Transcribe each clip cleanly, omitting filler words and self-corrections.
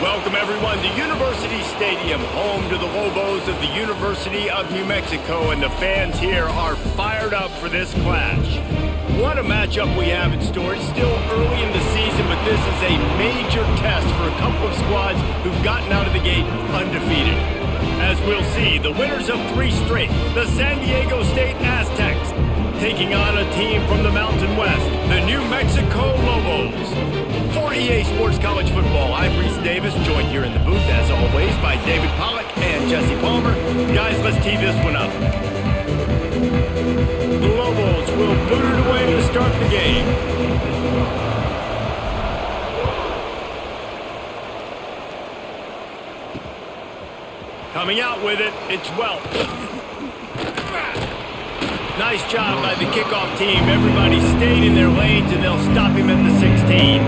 Welcome, everyone, to University Stadium, home to the Lobos of the University of New Mexico, and the fans here are fired up for this clash. What a matchup we have in store. It's still early in the season, but this is a major test for a couple of squads who've gotten out of the gate undefeated. As we'll see, the winners of 3 straight, the San Diego State Aztecs, taking on a team from the Mountain West, the New Mexico Lobos. For EA Sports College Football, I'm Reese Davis, joined here in the booth, as always, by David Pollack and Jesse Palmer. Guys, let's tee this one up. The Lobos will boot it away to start the game. Coming out with it, it's Welch. Nice job by the kickoff team. Everybody stayed in their lanes, and they'll stop him at the 16.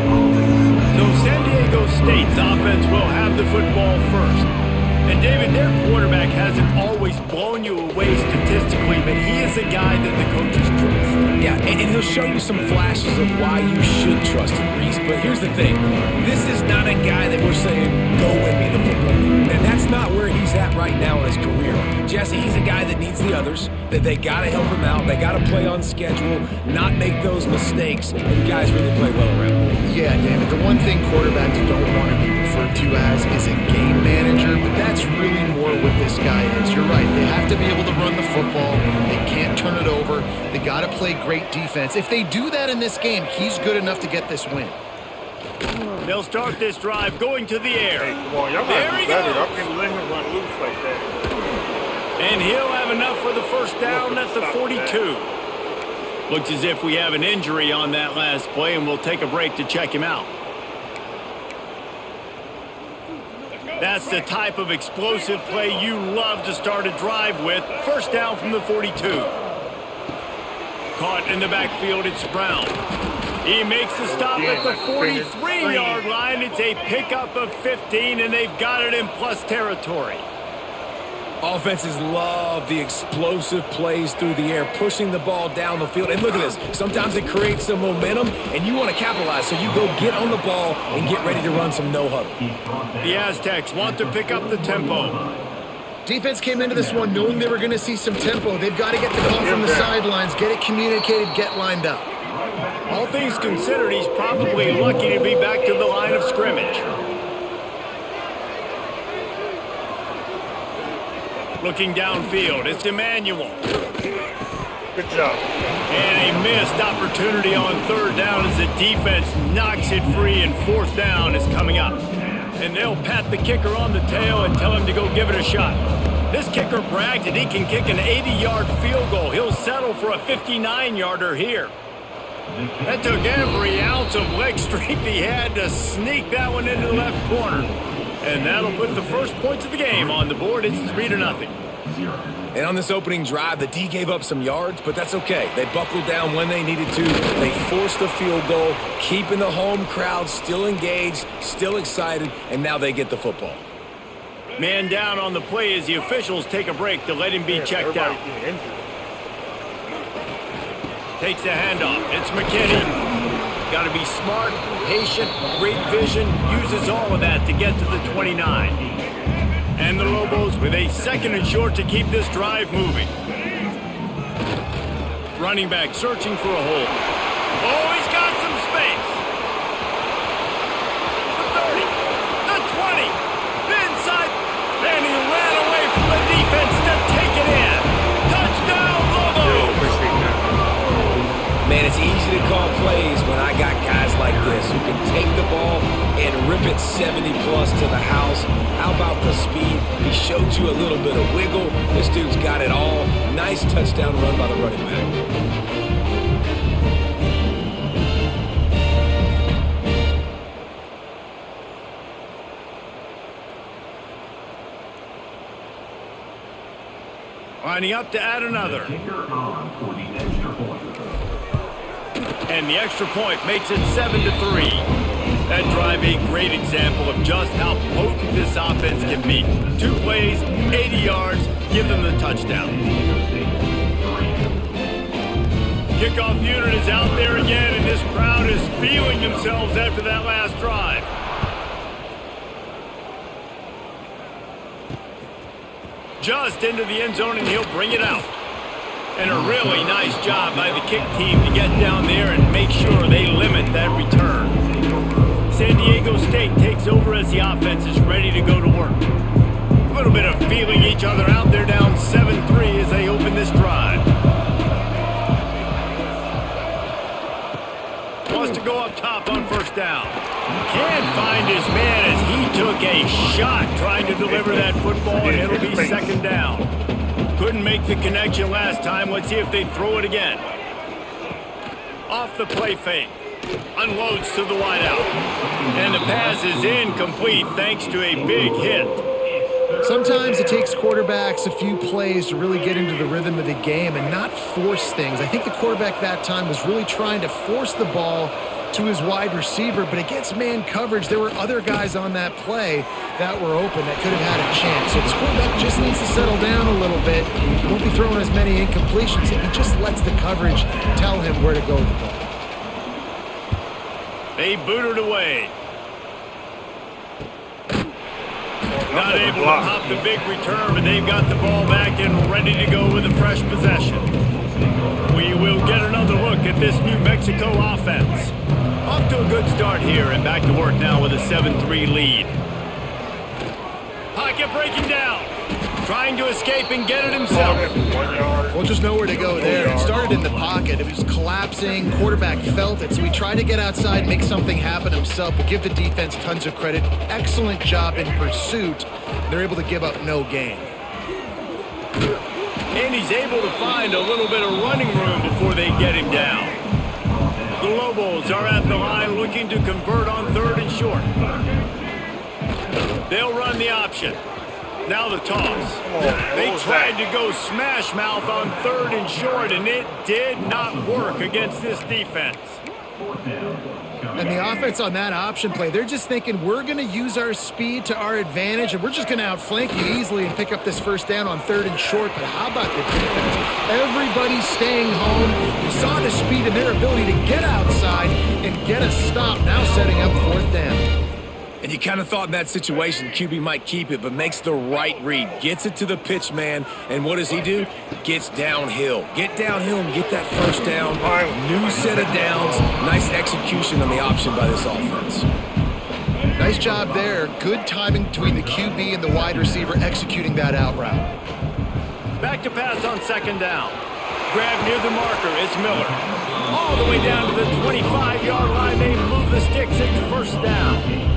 So San Diego State's offense will have the football first. And David, their quarterback hasn't always blown you away statistically, but he is a guy that the coaches trust. Yeah, and he'll show you some flashes of why you should trust him, Reese. But here's the thing. This is not a guy that we're saying, go win me the football. And that's not where he's at right now in his career. Jesse, he's a guy that needs the others, that they got to help him out. They got to play on schedule, not make those mistakes, and guys really play well around him. Yeah, David, the one thing quarterbacks don't want to be referred to as is a game manager, but that's really more what this guy is. You're right. They have to be able to run the football. They can't turn it over. They got to play great defense. If they do that in this game, he's good enough to get this win. They'll start this drive going to the air. Hey, come on, y'all there gotta he do better. goes. Y'all can't let him run loose like that. And he'll have enough for the first down at the 42. Looks as if we have an injury on that last play, and we'll take a break to check him out. That's the type of explosive play you love to start a drive with. First down from the 42. Caught in the backfield, it's Brown. He makes the stop at the 43-yard line. It's a pickup of 15, and they've got it in plus territory. Offenses love the explosive plays through the air, pushing the ball down the field. And look at this. Sometimes it creates some momentum, and you want to capitalize. So you go get on the ball and get ready to run some no-huddle. The Aztecs want to pick up the tempo. Defense came into this one knowing they were going to see some tempo. They've got to get the call from the sidelines, get it communicated, get lined up. All things considered, he's probably lucky to be back to the line of scrimmage. Looking downfield, it's Emmanuel. Good job. And a missed opportunity on third down as the defense knocks it free, and fourth down is coming up. And they'll pat the kicker on the tail and tell him to go give it a shot. This kicker bragged that he can kick an 80-yard field goal. He'll settle for a 59-yarder here. That took every ounce of leg strength he had to sneak that one into the left corner. And that'll put the first points of the game on the board. It's 3-0. And on this opening drive, the D gave up some yards, but that's okay. They buckled down when they needed to. They forced the field goal, keeping the home crowd still engaged, still excited, and now they get the football. Man down on the play as the officials take a break to let him be checked out. Takes the handoff. It's McKinney. Got to be smart, patient, great vision, uses all of that to get to the 29. And the Lobos with a 2nd and short to keep this drive moving. Running back searching for a hole. Oh, he's got some space. The 30, the 20, the inside, and he ran away from the defense to take it in. Touchdown, Lobos! Man, it's easy to call plays when I got guys like this who can take the ball and rip it 70-plus to the house. How about the speed? He showed you a little bit of wiggle. This dude's got it all. Nice touchdown run by the running back. Lining up to add another. And the extra point makes it 7-3. That drive a great example of just how potent this offense can be. 2 plays, 80 yards, give them the touchdown. Kickoff unit is out there again, and this crowd is feeling themselves after that last drive. just into the end zone, and he'll bring it out. And a really nice job by the kick team to get down there and make sure they limit that return. San Diego State takes over as the offense is ready to go to work. A little bit of feeling each other out. They're down 7-3 as they open this drive. Wants to go up top on first down. Can't find his man as he took a shot trying to deliver that football, and it'll be second down. Couldn't make the connection last time. Let's see if they throw it again. Off the play fake. Unloads to the wideout. And the pass is incomplete thanks to a big hit. Sometimes it takes quarterbacks a few plays to really get into the rhythm of the game and not force things. I think the quarterback that time was really trying to force the ball to his wide receiver, but against man coverage, there were other guys on that play that were open that could have had a chance. So this quarterback just needs to settle down a little bit. He won't be throwing as many incompletions if he just lets the coverage tell him where to go with the ball. They booted away. Not able to pop the big return, but they've got the ball back and ready to go with a fresh possession. We will get another look at this New Mexico offense. Off to a good start here and back to work now with a 7-3 lead. Pocket breaking down. Trying to escape and get it himself. Well, just nowhere to go there. It started in the pocket. It was collapsing. Quarterback felt it, so he tried to get outside, make something happen himself. But give the defense tons of credit. Excellent job in pursuit. They're able to give up no gain. And he's able to find a little bit of running room before they get him down. The Lobos are at the line looking to convert on third and short. They'll run the option. Now the toss. They tried to go smash mouth on third and short, and it did not work against this defense. And the offense on that option play, they're just thinking, we're going to use our speed to our advantage, and we're just going to outflank you easily and pick up this first down on third and short. But how about the defense? Everybody's staying home. You saw the speed and their ability to get outside and get a stop, now setting up fourth down. And you kind of thought in that situation QB might keep it, but makes the right read. Gets it to the pitch man, and what does he do? Gets downhill. Get downhill and get that first down. New set of downs. Nice execution on the option by this offense. Nice job there. Good timing between the QB and the wide receiver executing that out route. Back to pass on second down. Grab near the marker. It's Miller. All the way down to the 25-yard line. They move the sticks. It's first down.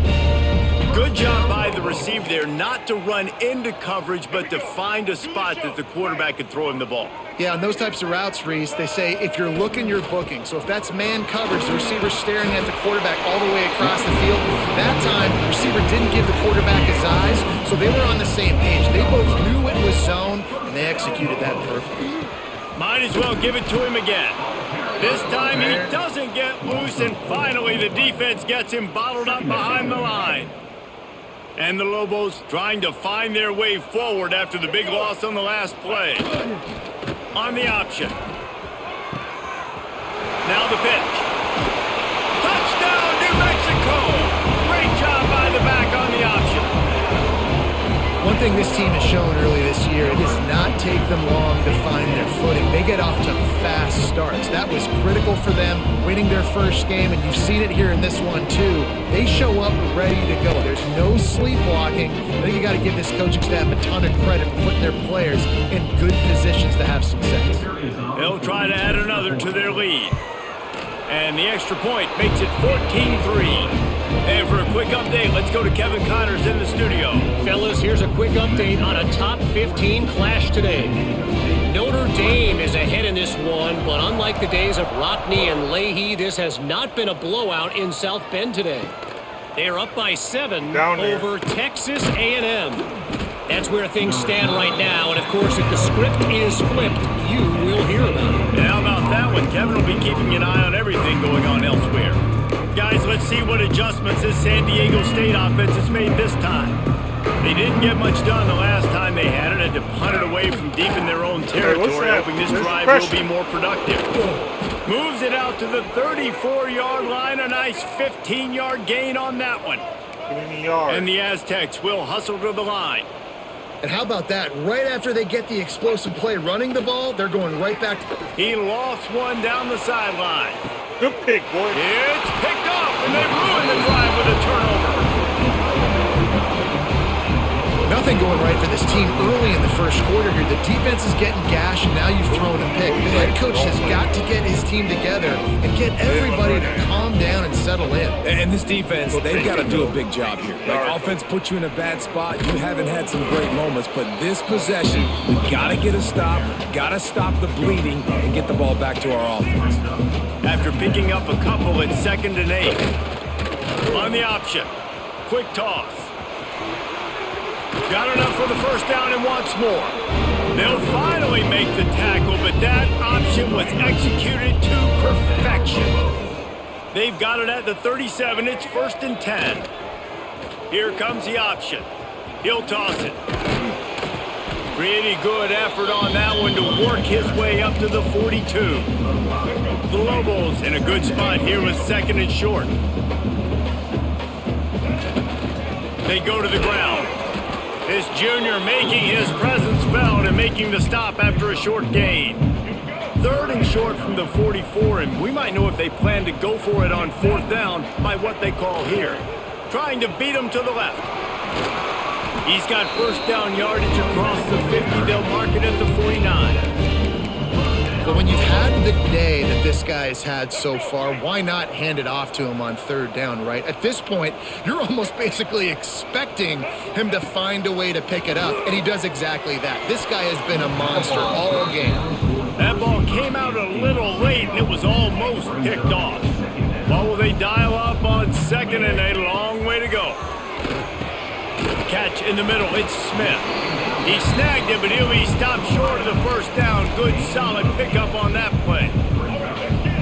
Good job by the receiver there not to run into coverage, but to find a spot that the quarterback could throw him the ball. Yeah, on those types of routes, Reese, they say if you're looking, you're booking. So if that's man coverage, the receiver's staring at the quarterback all the way across the field. That time, the receiver didn't give the quarterback his eyes, so they were on the same page. They both knew it was zone, and they executed that perfectly. Might as well give it to him again. This time he doesn't get loose, and finally the defense gets him bottled up behind the line. And the Lobos trying to find their way forward after the big loss on the last play. On the option. Now the pitch. Touchdown, New Mexico! Great job by the back on the option. One thing this team has shown early this year, it does not take them long to find their footing. They get off to fast starts. That was critical for them, winning their first game, and you've seen it here in this one too. They show up ready to go. There's no sleepwalking. I think you got to give this coaching staff a ton of credit for putting their players in good positions to have success. They'll try to add another to their lead. And the extra point makes it 14-3. And for a quick update, let's go to Kevin Connors in the studio. Fellas, here's a quick update on a top 15 clash today. Notre Dame is ahead in this one, but unlike the days of Rockney and Leahy, this has not been a blowout in South Bend today. They are up by 7 over Texas A&M. That's where things stand right now, and of course, if the script is flipped, you will hear about it. And how about that one? Kevin will be keeping an eye on everything going on elsewhere. Guys, let's see what adjustments this San Diego State offense has made this time. They didn't get much done the last time they had it, had to punt it away from deep in their own territory, hoping this drive will be more productive. Moves it out to the 34-yard line, a nice 15-yard gain on that one. And the Aztecs will hustle to the line. And how about that? Right after they get the explosive play running the ball, they're going right back. He lofts one down the sideline. Good pick, boy. It's picked off, and they ruin the drive with a turnover. Nothing going right for this team early in the first quarter here. The defense is getting gashed, and now you've thrown a pick. The head coach has got to get his team together and get everybody to calm down and settle in. And this defense, they've got to do a big job here. Like, offense puts you in a bad spot. You haven't had some great moments, but this possession, we got to get a stop, got to stop the bleeding, and get the ball back to our offense. After picking up a couple, it's 2nd and 8. On the option, quick toss. Got enough for the first down and wants more. They'll finally make the tackle, but that option was executed to perfection. They've got it at the 37. It's 1st and 10. Here comes the option. He'll toss it. Pretty good effort on that one to work his way up to the 42. The Lobos in a good spot here with 2nd and short. They go to the ground. This junior making his presence felt and making the stop after a short gain. 3rd and short from the 44, and we might know if they plan to go for it on 4th down by what they call here. Trying to beat him to the left. He's got first down yardage across the 50. They'll mark it at the 49. But when you've had the day that this guy has had so far, why not hand it off to him on 3rd down, right? At this point, you're almost basically expecting him to find a way to pick it up, and he does exactly that. This guy has been a monster all game. That ball came out a little late, and it was almost picked off. What will they dial up on 2nd and 8? Long way to go. Catch in the middle. It's Smith. He snagged it, but he'll be stopped short of the first down. Good, solid pickup on that play.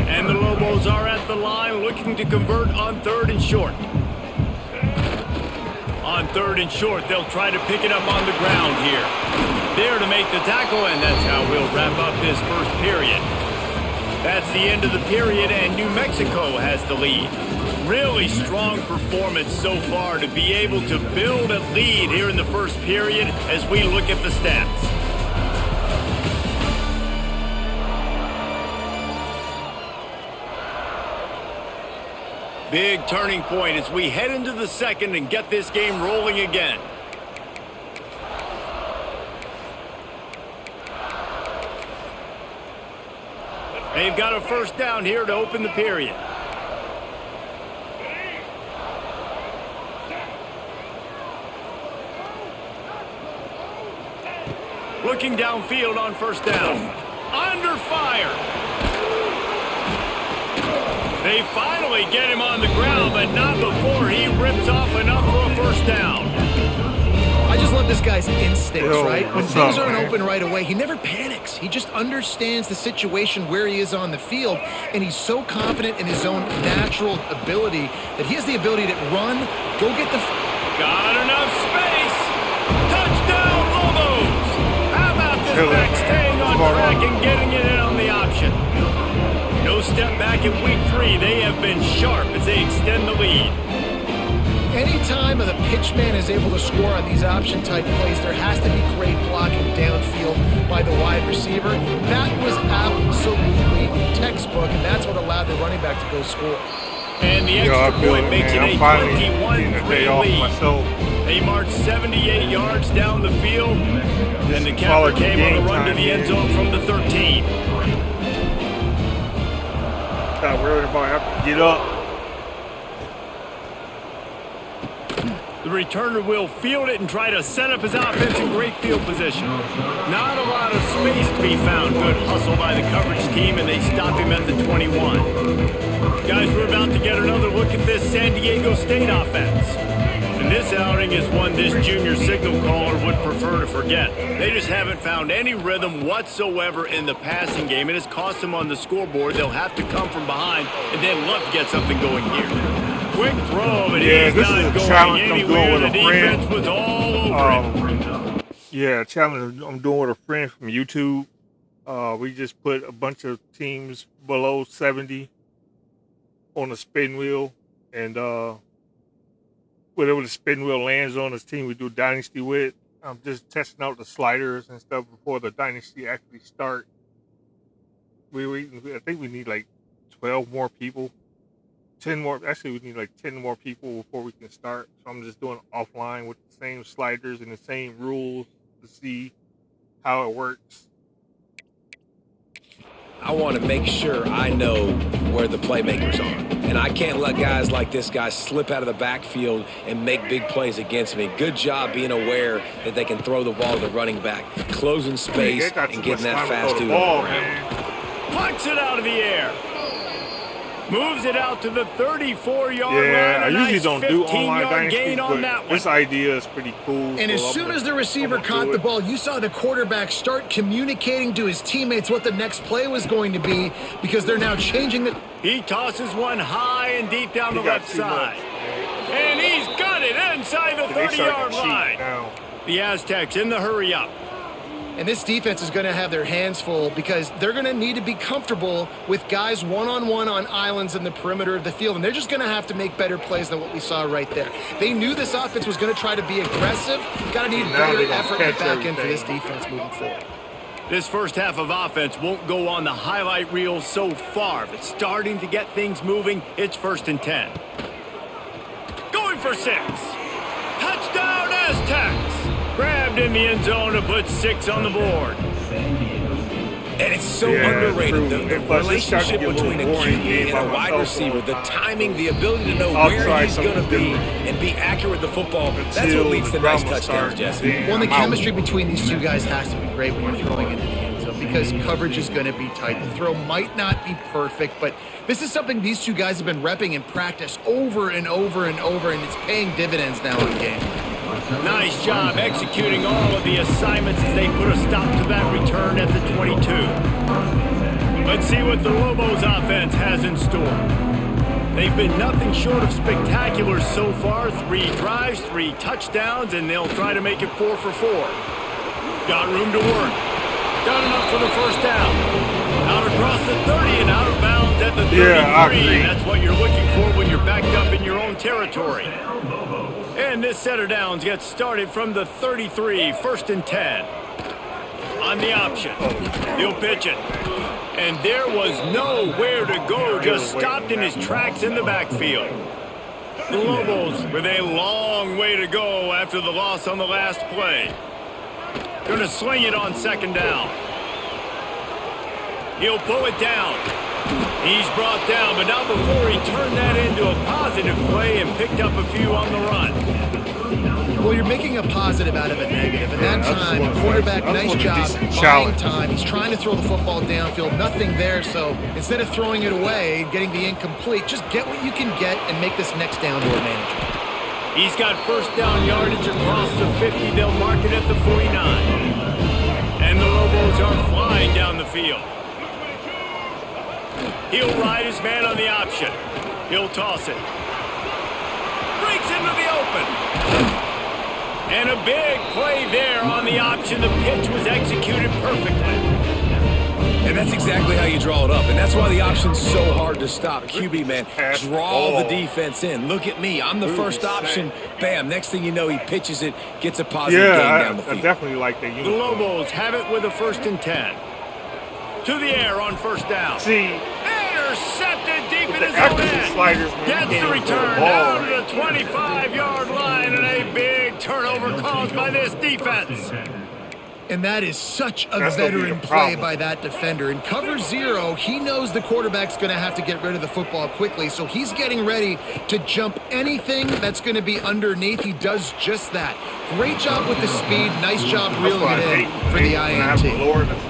And the Lobos are at the line looking to convert on 3rd and short. On 3rd and short, they'll try to pick it up on the ground here. There to make the tackle, and that's how we'll wrap up this first period. That's the end of the period, and New Mexico has the lead. Really strong performance so far to be able to build a lead here in the first period as we look at the stats. Big turning point as we head into the 2nd and get this game rolling again. They've got a first down here to open the period. Looking downfield on first down. Under fire. They finally get him on the ground, but not before he rips off enough for a first down. I just love this guy's instincts, right? When things aren't open right away, he never panics. He just understands the situation where he is on the field, and he's so confident in his own natural ability that he has the ability to run, go get the... Got enough space. Touchdown, Lobos. How about this back staying on track and getting it in on the option? No step back in week 3. They have been sharp as they extend the lead. Anytime the pitchman is able to score on these option-type plays, there has to be great blocking downfield by the wide receiver. That was absolutely textbook, and that's what allowed the running back to go score. And the extra point makes it a 21-3 lead. They marched 78 yards down the field, and the capper came on a run to the end zone from the 13. Not worried about having to get up. The returner will field it and try to set up his offense in great field position. Not a lot of space to be found. Good hustle by the coverage team, and they stop him at the 21. Guys, we're about to get another look at this San Diego State offense. And this outing is one this junior signal caller would prefer to forget. They just haven't found any rhythm whatsoever in the passing game. It has cost them on the scoreboard. They'll have to come from behind, and they'd love to get something going here. Quick throw, but he's not going anywhere. The defense was all over it. Yeah, challenge I'm doing with a friend from YouTube. We just put a bunch of teams below 70 on a spin wheel, and whatever the spin wheel lands on, this team we do Dynasty with. I'm just testing out the sliders and stuff before the dynasty actually start. I think we need like 12 more people. 10 more. Actually, we need like 10 more people before we can start. So I'm just doing offline with the same sliders and the same rules to see how it works. I want to make sure I know where the playmakers are. And I can't let guys like this guy slip out of the backfield and make big plays against me. Good job being aware that they can throw the ball to the running back, closing space and getting that fast dude on the ground. Punts it out of the air. Moves it out to the 34-yard line. Yeah, I usually nice don't do online 15-yard dynasties, gain on that but one. this idea is pretty cool. And as soon as the receiver caught the ball, you saw the quarterback start communicating to his teammates what the next play was going to be because they're now changing the... He tosses one high and deep down the left side. And he's got it inside the 30-yard line. The Aztecs in the hurry up. And this defense is going to have their hands full because they're going to need to be comfortable with guys one-on-one on islands in the perimeter of the field. And they're just going to have to make better plays than what we saw right there. They knew this offense was going to try to be aggressive. Got to need better effort in the back end for this defense moving forward. This first half of offense won't go on the highlight reel so far, but starting to get things moving, it's 1st and 10. Going for 6. Touchdown Aztecs! Grabbed in the end zone to put 6 on the board. And it's so underrated, the relationship between a QB and a wide receiver, the timing, the ability to know where he's going to be and be accurate with the football, that's what leads to nice touchdowns, Jesse. Well, and the chemistry between these two guys has to be great when you're throwing into the end zone because coverage is going to be tight. The throw might not be perfect, but this is something these two guys have been repping in practice over and over and over, and it's paying dividends now in the game. Nice job executing all of the assignments as they put a stop to that return at the 22. Let's see what the Lobos offense has in store. They've been nothing short of spectacular so far. 3 drives, 3 touchdowns, and they'll try to make it 4 for 4. Got room to work. Got enough for the first down. Out across the 30 and out of bounds at the 33. That's what you're looking for when you're backed up in your own territory. And this set of downs gets started from the 33, 1st and 10. On the option, he'll pitch it. And there was nowhere to go, just stopped in his tracks in the backfield. The Lobos with a long way to go after the loss on the last play. Gonna swing it on 2nd down. He'll pull it down. He's brought down, but not before he turned that into a positive play and picked up a few on the run. Well, you're making a positive out of a negative. And that time, the quarterback, nice job buying time. He's trying to throw the football downfield. Nothing there, so instead of throwing it away and getting the incomplete, just get what you can get and make this next down more manageable. He's got 1st down yardage across the 50. They'll mark it at the 49. And the Lobos are flying down the field. He'll ride his man on the option. He'll toss it. Breaks into the open. And a big play there on the option. The pitch was executed perfectly. And that's exactly how you draw it up. And that's why the option's so hard to stop. QB, man, draw the defense in. Look at me. I'm the first option. Bam. Next thing you know, he pitches it, gets a positive gain down the field. I definitely like that. The Lobos have it with a 1st and 10. To the air on 1st down. Intercepted deep in his own end. Gets the return down to the 25-yard line, and a big turnover caused by this defense. And that is such a veteran play by that defender. In cover 0, he knows the quarterback's going to have to get rid of the football quickly, so he's getting ready to jump anything that's going to be underneath. He does just that. Great job with the speed. Nice job reeling it in for the INT.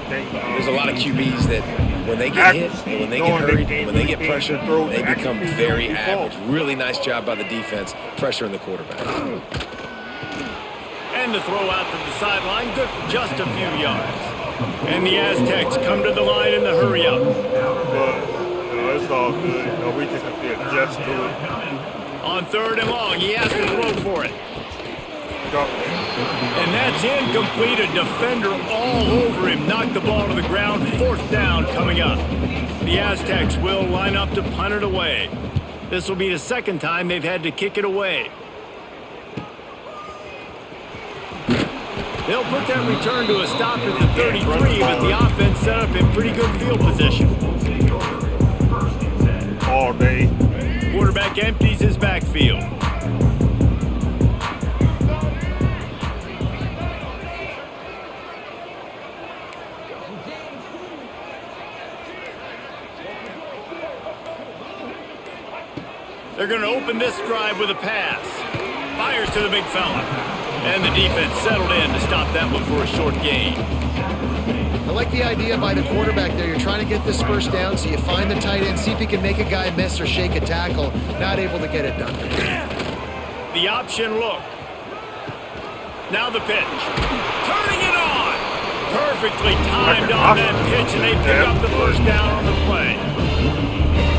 There's a lot of QBs that when they get hit, and when they get hurried, when they get pressured, they become very average. Really nice job by the defense, pressuring the quarterback. And the throw out to the sideline, good for just a few yards. And the Aztecs come to the line in the hurry-up. But it's all good. We just have to adjust to it. On 3rd and long, he has to throw for it. And that's incomplete. A defender all over him. Knocked the ball to the ground. 4th down coming up. The Aztecs will line up to punt it away. This will be the 2nd time they've had to kick it away. They'll put that return to a stop at the 33, but the offense set up in pretty good field position. All day. Quarterback empties his backfield. They're going to open this drive with a pass. Fires to the big fella. And the defense settled in to stop that one for a short gain. I like the idea by the quarterback there. You're trying to get this first down, so you find the tight end, see if he can make a guy miss or shake a tackle. Not able to get it done. The option look. Now the pitch. Turning it on. Perfectly timed on that pitch, and they pick up the first down on the play.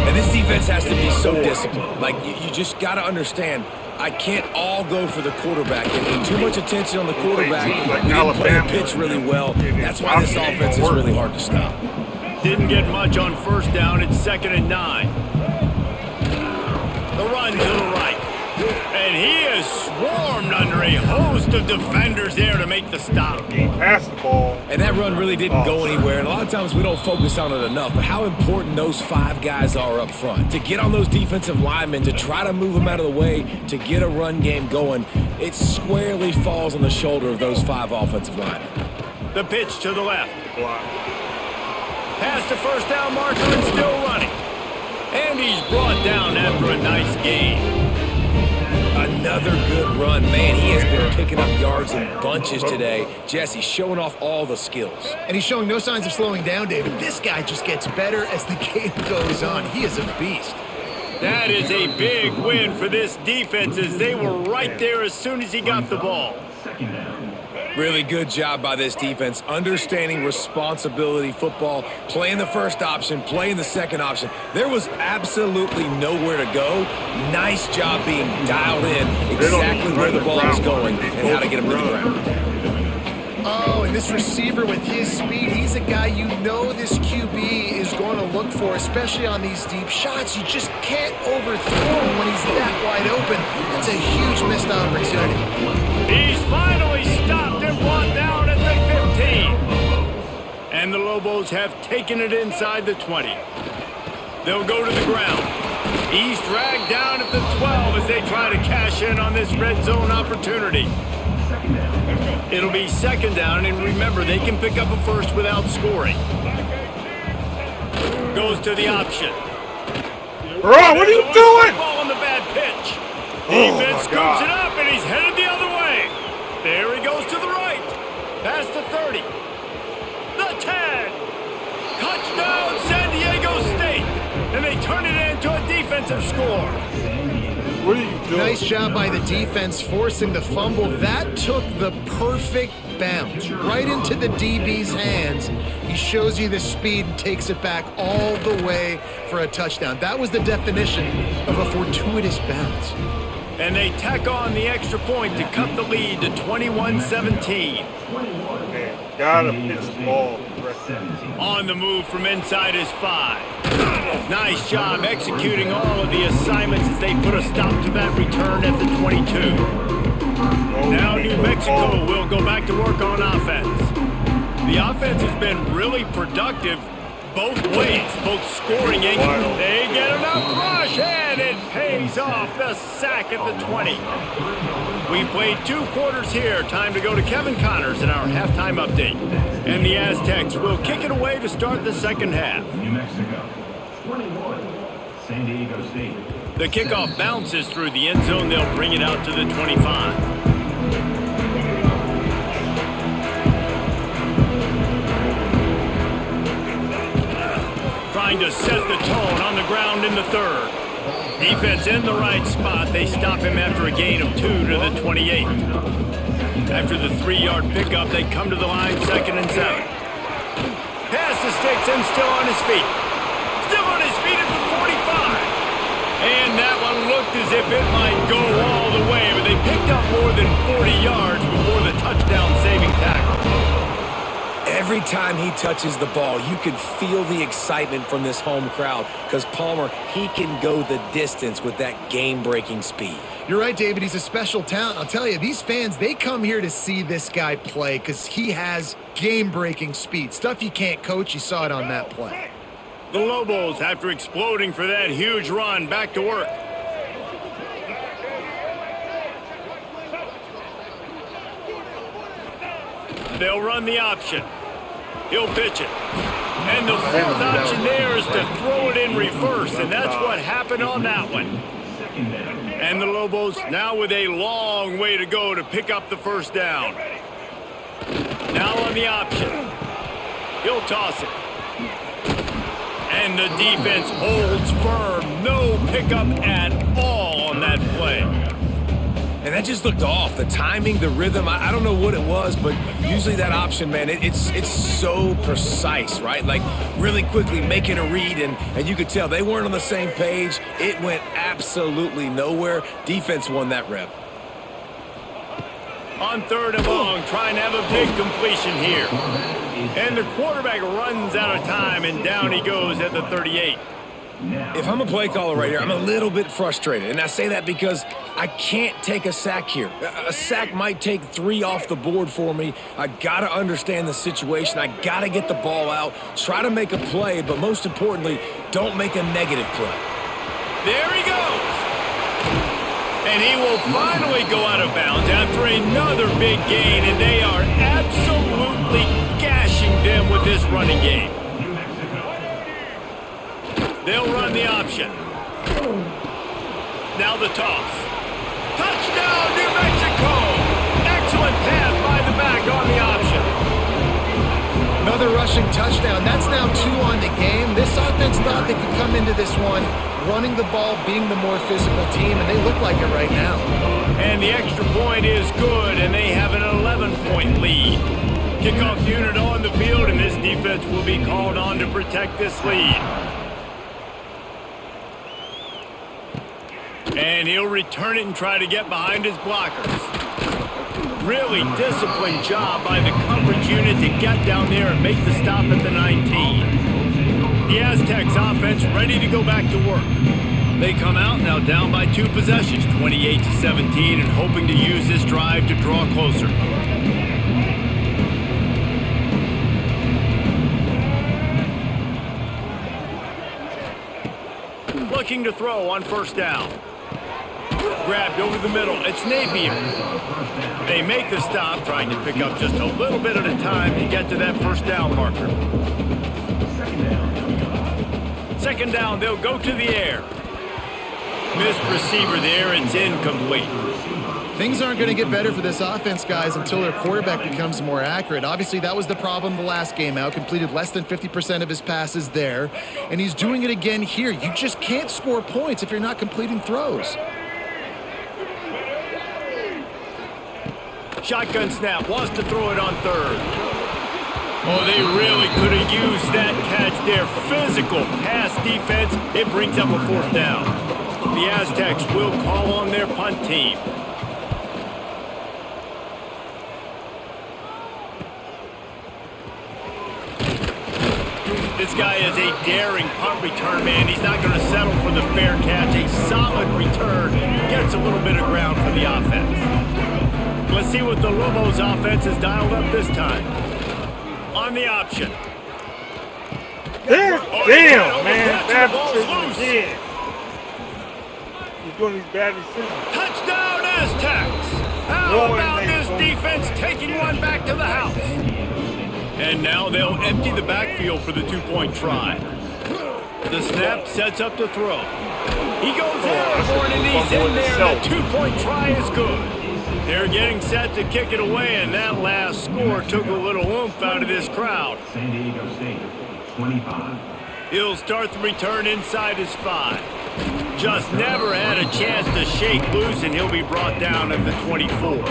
And this defense has to be so disciplined. Like, you just got to understand, I can't all go for the quarterback. And too much attention on the quarterback. We didn't play the pitch really well. That's why this offense is really hard to stop. Didn't get much on first down. It's 2nd and 9. The run to the right. And he is swarmed under a host of defenders there to make the stop. He passed the ball. And that run really didn't go anywhere. And a lot of times we don't focus on it enough. But how important those 5 guys are up front. To get on those defensive linemen, to try to move them out of the way, to get a run game going, it squarely falls on the shoulder of those 5 offensive linemen. The pitch to the left. Past the first down marker and still running. And he's brought down after a nice gain. Another good run. Man, he has been picking up yards in bunches today. Jesse showing off all the skills. And he's showing no signs of slowing down, David. This guy just gets better as the game goes on. He is a beast. That is a big win for this defense as they were right there as soon as he got the ball. Really good job by this defense, understanding responsibility football, playing the first option, playing the second option. There was absolutely nowhere to go. Nice job being dialed in exactly where the ball is going and how to get him to the ground. Oh, and this receiver with his speed, he's a guy you know this QB is going to look for, especially on these deep shots. You just can't overthrow him when he's that wide open. That's a huge missed opportunity. He's finally stopped and brought down at the 15. And the Lobos have taken it inside the 20. They'll go to the ground. He's dragged down at the 12 as they try to cash in on this red zone opportunity. It'll be 2nd down, and remember, they can pick up a first without scoring. Goes to the option. Bro, what are you doing? Ball on the bad pitch. Defense scoops it up, and he's headed the other way. There he goes to the right. Past the 30. The 10. Touchdown, San Diego State. And they turn it into a defensive score. What are you doing? Nice job by the defense forcing the fumble. That took the perfect bounce right into the DB's hands. He shows you the speed and takes it back all the way for a touchdown. That was the definition of a fortuitous bounce. And they tack on the extra point to cut the lead to 21-17. Man, gotta pitch the ball. On the move from inside his 5. Nice job executing all of the assignments as they put a stop to that return at the 22. Now New Mexico will go back to work on offense. The offense has been really productive both ways, both scoring and they get enough rush, and it pays off. The sack at the 20. We've played 2 quarters here. Time to go to Kevin Connors in our halftime update. And the Aztecs will kick it away to start the second half. New Mexico, 21, San Diego State. The kickoff bounces through the end zone. They'll bring it out to the 25. Trying to set the tone on the ground in the 3rd. Defense in the right spot. They stop him after a gain of 2 to the 28. After the 3-yard pickup, they come to the line 2nd and 7. Pass the sticks and still on his feet. Still on his feet at the 45. And that one looked as if it might go all the way, but they picked up more than 40 yards before the touchdown saving tackle. Every time he touches the ball, you can feel the excitement from this home crowd because Palmer, he can go the distance with that game-breaking speed. You're right, David. He's a special talent. I'll tell you, these fans, they come here to see this guy play because he has game-breaking speed. Stuff you can't coach. You saw it on that play. The Lobos, after exploding for that huge run, back to work. They'll run the option. He'll pitch it. And the fourth option there is to throw it in reverse, and that's what happened on that one. And the Lobos now with a long way to go to pick up the first down. Now on the option. He'll toss it. And the defense holds firm. No pickup at all on that play. And that just looked off. The timing, the rhythm, I don't know what it was, but usually that option, man, it's so precise, right? Like really quickly making a read, and you could tell they weren't on the same page. It went absolutely nowhere. Defense won that rep. On 3rd and long, trying to have a big completion here. And the quarterback runs out of time, and down he goes at the 38. If I'm a play caller right here, I'm a little bit frustrated. And I say that because I can't take a sack here. A sack might take 3 off the board for me. I got to understand the situation. I got to get the ball out, try to make a play, but most importantly, don't make a negative play. There he goes. And he will finally go out of bounds after another big gain, and they are absolutely gashing them with this running game. They'll run the option. Now the toss. Touchdown, New Mexico! Excellent pass by the back on the option. Another rushing touchdown. That's now 2 on the game. This offense thought they could come into this one running the ball, being the more physical team, and they look like it right now. And the extra point is good, and they have an 11-point lead. Kickoff unit on the field, and this defense will be called on to protect this lead. And he'll return it and try to get behind his blockers. Really disciplined job by the coverage unit to get down there and make the stop at the 19. The Aztecs offense ready to go back to work. They come out now down by 2 possessions, 28-17, and hoping to use this drive to draw closer. Looking to throw on 1st down. Grabbed over the middle. It's Napier. They make the stop, trying to pick up just a little bit at a time to get to that 1st down marker. 2nd down, they'll go to the air. Missed receiver there, it's incomplete. Things aren't going to get better for this offense, guys, until their quarterback becomes more accurate. Obviously, that was the problem the last game out. Completed less than 50% of his passes there, and he's doing it again here. You just can't score points if you're not completing throws. Shotgun snap, wants to throw it on 3rd. Oh, they really could have used that catch there. Physical pass defense. It brings up a 4th down. The Aztecs will call on their punt team. This guy is a daring punt return man. He's not going to settle for the fair catch. A solid return. Gets a little bit of ground for the offense. Let's see what the Lobos offense has dialed up this time. On the option. Damn, man. Bad decision again. He's doing these bad decisions. Touchdown, Aztecs! How about this defense taking one back to the house? And now they'll empty the backfield for the 2-point try. The snap sets up the throw. He goes airborne and he's in there. The 2-point try is good. They're getting set to kick it away, and that last score took a little oomph out of this crowd. San Diego State, 25. He'll start the return inside his 5. Just never had a chance to shake loose, and he'll be brought down at the 24.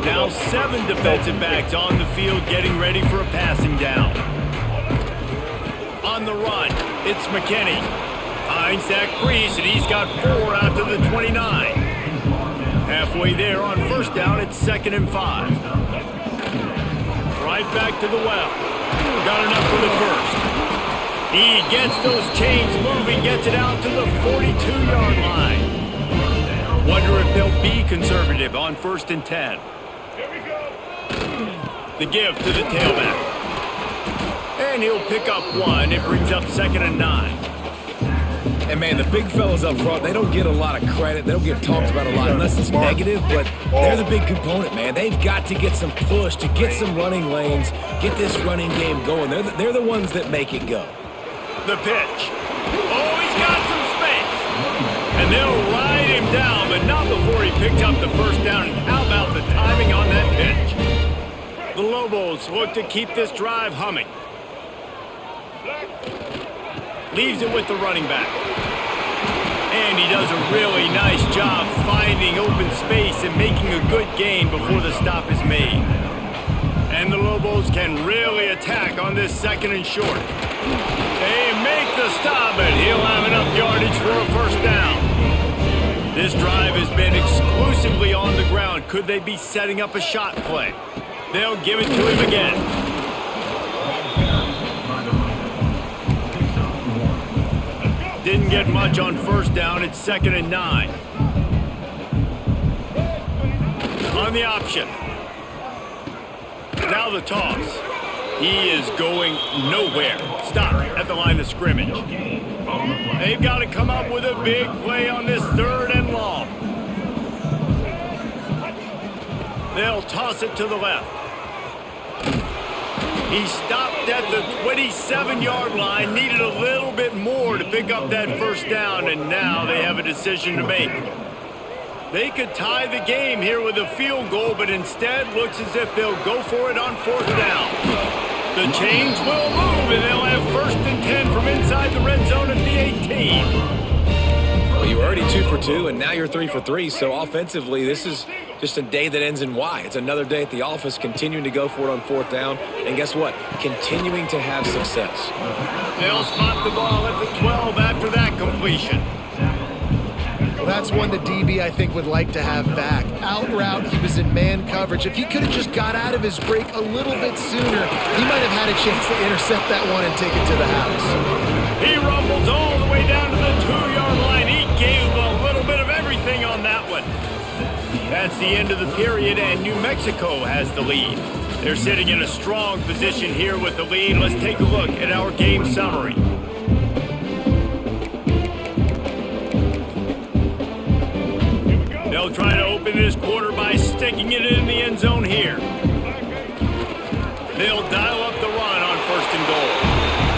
Now 7 defensive backs on the field getting ready for a passing down. On the run, it's McKinney. Finds that crease, and he's got 4 out to the 29. Halfway there on 1st down, it's 2nd and 5. right back to the well. Got enough for the first. He gets those chains moving, gets it out to the 42-yard line. Wonder if they'll be conservative on 1st and 10. The give to the tailback. And he'll pick up one. It brings up 2nd and 9. And, man, the big fellas up front, they don't get a lot of credit. They don't get talked about a lot unless it's negative, but they're the big component, man. They've got to get some push, to get some running lanes, get this running game going. They're the ones that make it go. The pitch. Oh, he's got some space. And they'll ride him down, but not before he picks up the first down. And how about the timing on that pitch? The Lobos look to keep this drive humming. Leaves it with the running back. And he does a really nice job finding open space and making a good gain before the stop is made. And the Lobos can really attack on this 2nd and short. They make the stop, and he'll have enough yardage for a first down. This drive has been exclusively on the ground. Could they be setting up a shot play? They'll give it to him again. Didn't get much on 1st down. It's 2nd and 9. On the option. Now the toss. He is going nowhere. Stop at the line of scrimmage. They've got to come up with a big play on this 3rd and long. They'll toss it to the left. He stopped at the 27-yard line, needed a little bit more to pick up that first down, and now they have a decision to make. They could tie the game here with a field goal, but instead looks as if they'll go for it on 4th down. The chains will move, and they'll have 1st and 10 from inside the red zone at the 18. Well, you were already 2 for 2, and now you're 3 for 3, so offensively, this is just a day that ends in Y. It's another day at the office, continuing to go for it on 4th down, and guess what? Continuing to have success. They'll spot the ball at the 12 after that completion. Well, that's one the DB, I think, would like to have back. Out route, he was in man coverage. If he could have just got out of his break a little bit sooner, he might have had a chance to intercept that one and take it to the house. He rumbles all the way down to the 2-yard line. He gave a little bit of everything on that one. That's the end of the period, and New Mexico has the lead. They're sitting in a strong position here with the lead. Let's take a look at our game summary. They'll try to open this quarter by sticking it in the end zone here. They'll dial up the run on 1st and goal.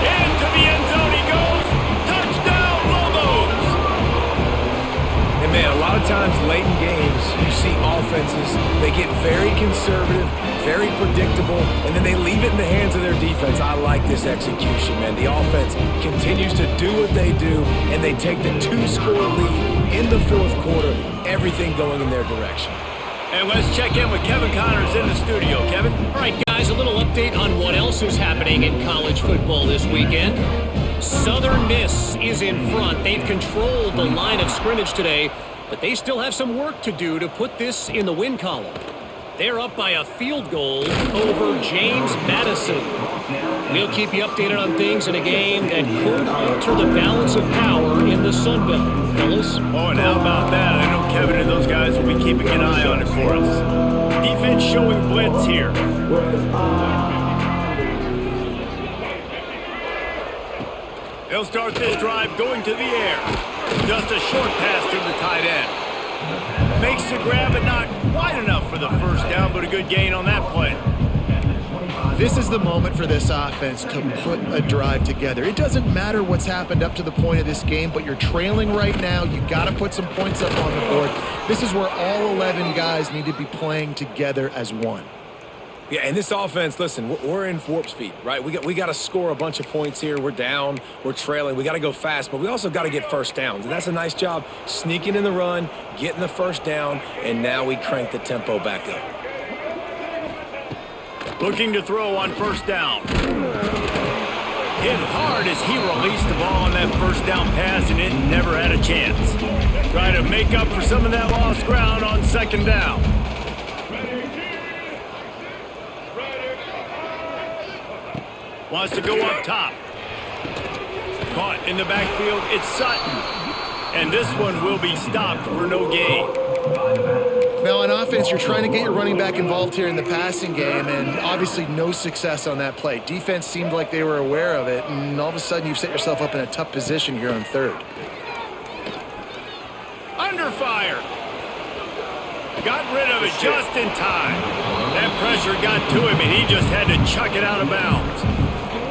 Into the end zone he goes. Touchdown, Lobos! And, man, a lot of times late in games, you see offenses, they get very conservative, very predictable, and then they leave it in the hands of their defense. I like this execution, man. The offense continues to do what they do, and they take the 2-score lead in the 4th quarter, everything going in their direction. And let's check in with Kevin Connors in the studio. Kevin? All right, guys, a little update on what else is happening in college football this weekend. Southern Miss is in front. They've controlled the line of scrimmage today, but they still have some work to do to put this in the win column. They're up by a field goal over James Madison. We'll keep you updated on things in a game that could alter the balance of power in the Sun Belt. Fellas? Oh, and how about that? I know Kevin and those guys will be keeping an eye on it for us. Defense showing blitz here. They'll start this drive going to the air. Just a short pass to the tight end. Makes the grab, but not quite enough for the first down, but a good gain on that play. This is the moment for this offense to put a drive together. It doesn't matter what's happened up to the point of this game, but you're trailing right now. You got to put some points up on the board. This is where all 11 guys need to be playing together as one. Yeah, and this offense, listen, we're in warp speed, right? We got to score a bunch of points here. We're down, we're trailing. We got to go fast, but we also got to get first downs. And that's a nice job sneaking in the run, getting the first down, and now we crank the tempo back up. Looking to throw on first down. Hit hard as he released the ball on that first down pass, and it never had a chance. Try to make up for some of that lost ground on 2nd down. Wants to go up top. Caught in the backfield. It's Sutton. And this one will be stopped for no gain. Now on offense, you're trying to get your running back involved here in the passing game, and obviously no success on that play. Defense seemed like they were aware of it, and all of a sudden you've set yourself up in a tough position here on third. Under fire. Got rid of it just in time. That pressure got to him, and he just had to chuck it out of bounds.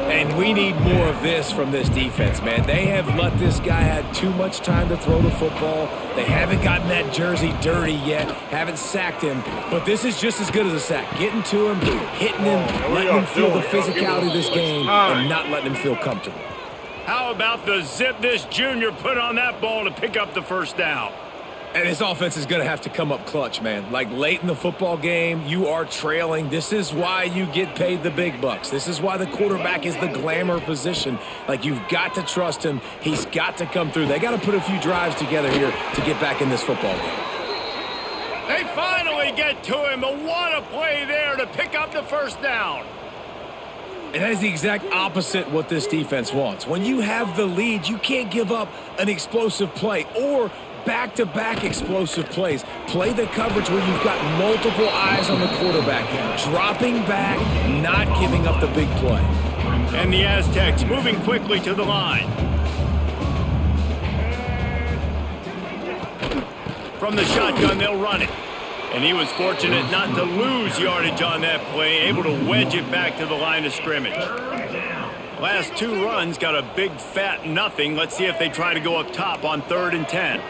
And we need more of this from this defense, man. They have let this guy have too much time to throw the football. They haven't gotten that jersey dirty yet, haven't sacked him. But this is just as good as a sack. Getting to him, hitting him, letting him feel the physicality of this game, and not letting him feel comfortable. How about the zip this junior put on that ball to pick up the first down? And this offense is going to have to come up clutch, man. Like late in the football game, you are trailing. This is why you get paid the big bucks. This is why the quarterback is the glamour position. Like, you've got to trust him. He's got to come through. They got to put a few drives together here to get back in this football game. They finally get to him, but what a play there to pick up the first down. And that is the exact opposite what this defense wants. When you have the lead, you can't give up an explosive play or back-to-back explosive plays. Play the coverage where you've got multiple eyes on the quarterback. Dropping back, not giving up the big play. And the Aztecs moving quickly to the line. From the shotgun, they'll run it. And he was fortunate not to lose yardage on that play, able to wedge it back to the line of scrimmage. Last two runs got a big fat nothing. Let's see if they try to go up top on 3rd and 10.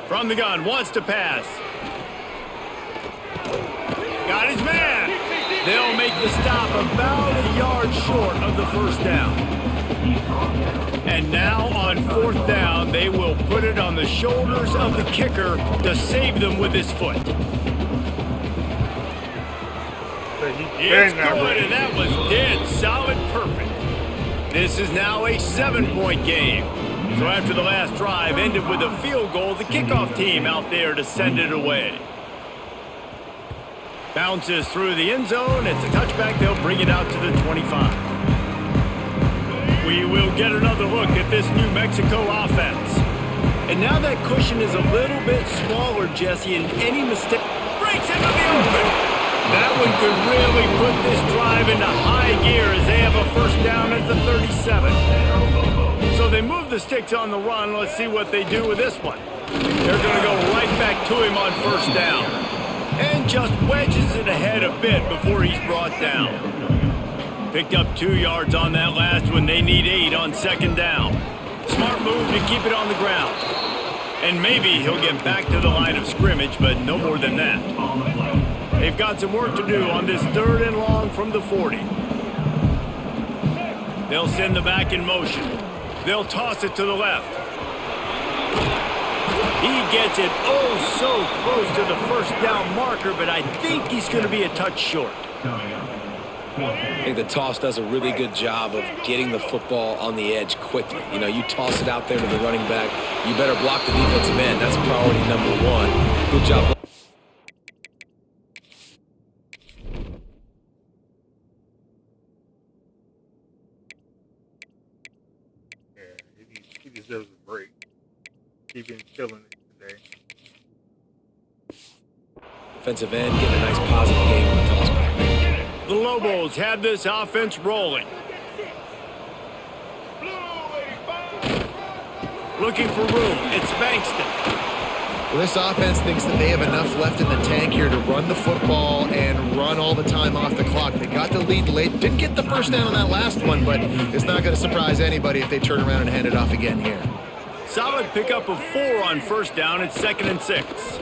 From the gun, wants to pass. Got his man. They'll make the stop about a yard short of the first down. And now on 4th down, they will put it on the shoulders of the kicker to save them with his foot. It's good, and that was dead solid perfect. This is now a 7-point game. So after the last drive ended with a field goal, the kickoff team out there to send it away. Bounces through the end zone. It's a touchback. They'll bring it out to the 25. We will get another look at this New Mexico offense. And now that cushion is a little bit smaller, Jesse, and any mistake breaks into the open. That one could really put this drive into high gear as they have a first down at the 37. So they move the sticks on the run. Let's see what they do with this one. They're going to go right back to him on first down. And just wedges it ahead a bit before he's brought down. Picked up 2 yards on that last one. They need 8 on 2nd down. Smart move to keep it on the ground. And maybe he'll get back to the line of scrimmage, but no more than that. They've got some work to do on this 3rd and long from the 40. They'll send the back in motion. They'll toss it to the left. He gets it oh so close to the first down marker, but I think he's going to be a touch short. I think the toss does a really good job of getting the football on the edge quickly. You know, you toss it out there to the running back, you better block the defensive end. That's priority number 1. Good job. He deserves a break. He's been killing it today. Defensive end getting a nice positive game on the toss back. The Lobos have this offense rolling. Looking for room. It's Bankston. Well, this offense thinks that they have enough left in the tank here to run the football and run all the time off the clock. They got the lead late. Didn't get the first down on that last one, but it's not going to surprise anybody if they turn around and hand it off again here. Solid pickup of 4 on first down. It's 2nd and 6.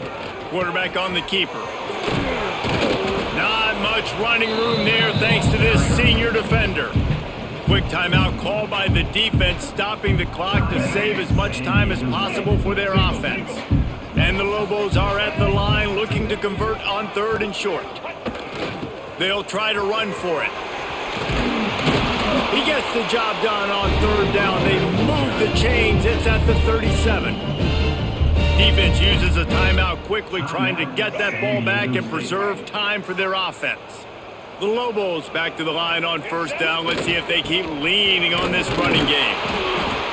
Quarterback on the keeper. Not much running room there thanks to this senior defender. Quick timeout called by the defense, stopping the clock to save as much time as possible for their offense. And the Lobos are at the line looking to convert on 3rd and short. They'll try to run for it. He gets the job done on 3rd down. They move the chains. It's at the 37. Defense uses a timeout quickly, trying to get that ball back and preserve time for their offense. The Lobos back to the line on first down. Let's see if they keep leaning on this running game.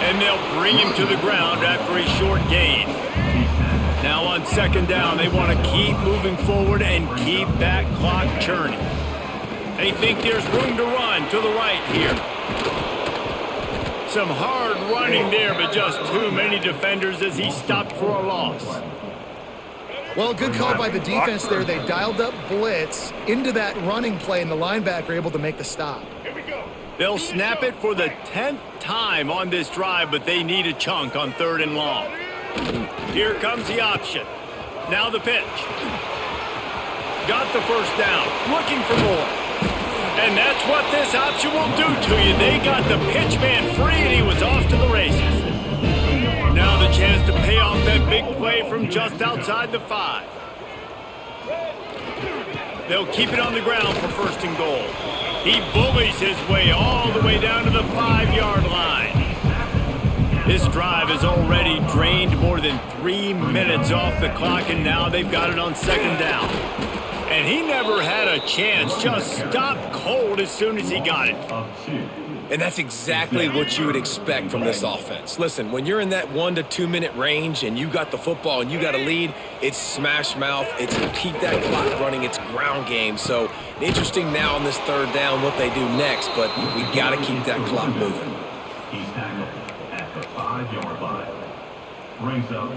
And they'll bring him to the ground after a short gain. Now on second down, they want to keep moving forward and keep that clock churning. They think there's room to run to the right here. Some hard running there, but just too many defenders as he stopped for a loss. Well, good call by the defense there. They dialed up blitz into that running play, and the linebacker able to make the stop. They'll snap it for the 10th time on this drive, but they need a chunk on 3rd and long. Here comes the option. Now the pitch. Got the first down. Looking for more. And that's what this option will do to you. They got the pitch man free, and he was off to the races. Now the chance to pay off that big play from just outside the 5. They'll keep it on the ground for 1st and goal. He bullies his way all the way down to the 5-yard line. This drive has already drained more than 3 minutes off the clock, and now they've got it on 2nd down. And he never had a chance, just stopped cold as soon as he got it. And that's exactly what you would expect from this offense. Listen, when you're in that 1 to 2 minute range and you got the football and you got a lead, it's smash mouth, it's keep that clock running, it's ground game. So interesting now on this 3rd down what they do next, but we got to keep that clock moving. He's tackled at the 5-yard line. Brings up.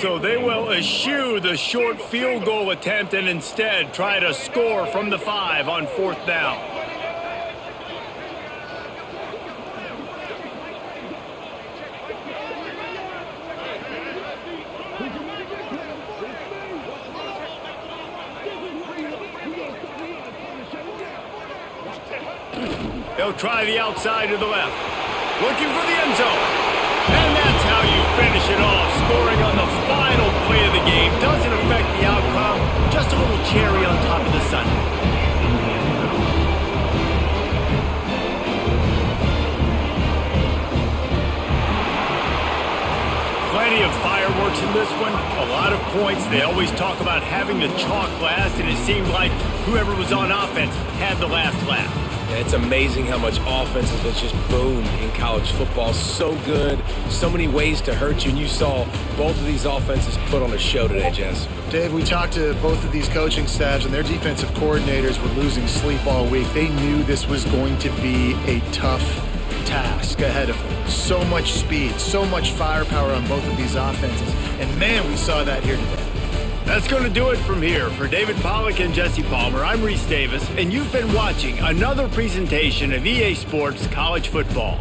So they will eschew the short field goal attempt and instead try to score from the 5 on 4th down. They'll try the outside to the left. Looking for the end zone. And that's how you finish it off. Scoring on the final play of the game doesn't affect the outcome. Just a little cherry on top of the sundae. Plenty of fireworks in this one. A lot of points. They always talk about having the chalk last, and it seemed like whoever was on offense had the last laugh. It's amazing how much offense has just boomed in college football. So good, so many ways to hurt you, and you saw both of these offenses put on a show today, Jess. Dave, we talked to both of these coaching staffs, and their defensive coordinators were losing sleep all week. They knew this was going to be a tough task ahead of them. So much speed, so much firepower on both of these offenses, and man, we saw that here today. That's going to do it from here. For David Pollack and Jesse Palmer, I'm Reese Davis, and you've been watching another presentation of EA Sports College Football.